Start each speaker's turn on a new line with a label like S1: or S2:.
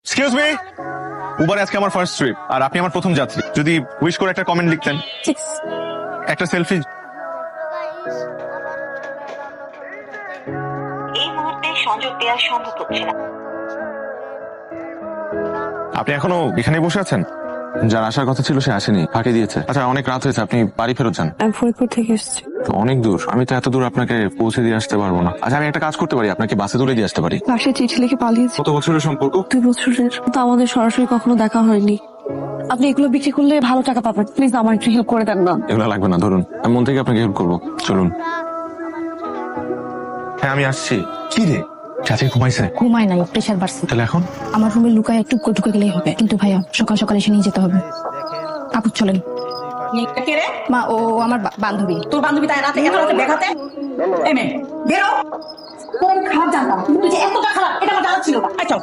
S1: Excuse me, উবারে আজকে আমার first trip আর আপনি আমার প্রথম যাত্রী। যদি উইশ করে একটা কমেন্ট লিখতেন, একটা সেলফি।
S2: এই মুহূর্তে সংযোগ দেওয়া সম্ভব হচ্ছে না।
S1: আপনি এখনো এখানে বসে আছেন? যার আসার কথা ছিল সে আসেনি, ফাঁকি দিয়েছে। আচ্ছা, অনেক রাত হয়েছে, আপনি বাড়ি ফেরত যান।
S3: আমি ফরিদপুর থেকে এসেছি।
S1: তো অনেক দূর, আমি তো এত দূর আপনাকে পৌঁছে দিয়ে আসতে পারবো না। আচ্ছা, আমি একটা কাজ করতে পারি, আপনাকে বাসে তুলে দিয়ে আসতে পারি।
S3: বাসায় চিঠি লিখে পালিয়েছি।
S1: কত বছরের সম্পর্ক?
S3: 2 বছরের। তো আমাদের সরাসরি কখনো দেখা হয়নি। আপনি এগুলো বিক্রি করলে ভালো টাকা পাবেন, প্লিজ আমার একটু হেল্প করে দেন না।
S1: এগুলো লাগবে না, ধরুন, আমি মন থেকে আপনাকে হেল্প করবো, চলুন। হ্যাঁ, আমি আসছি। কি রে, চাচি ঘুমাইছে?
S4: ঘুমায় নাই, প্রেশার বাড়ছে।
S1: তাহলে এখন?
S4: আমার রুমে লুকায় একটু ঢুকে গেলেই হবে, কিন্তু ভাইয়া সকাল সকাল এসে নিয়ে যেতে হবে। আপু চলেন।
S5: কে রে?
S4: মা, ও আমার বান্ধবী।
S5: তোর বান্ধবী তাই রাতে এত রাতে দেখাতে এমে বেরো। কোন খারাপ জানতাম, তুই যে এতটা খারাপ এটা আমার জানা ছিল না। আচ্ছা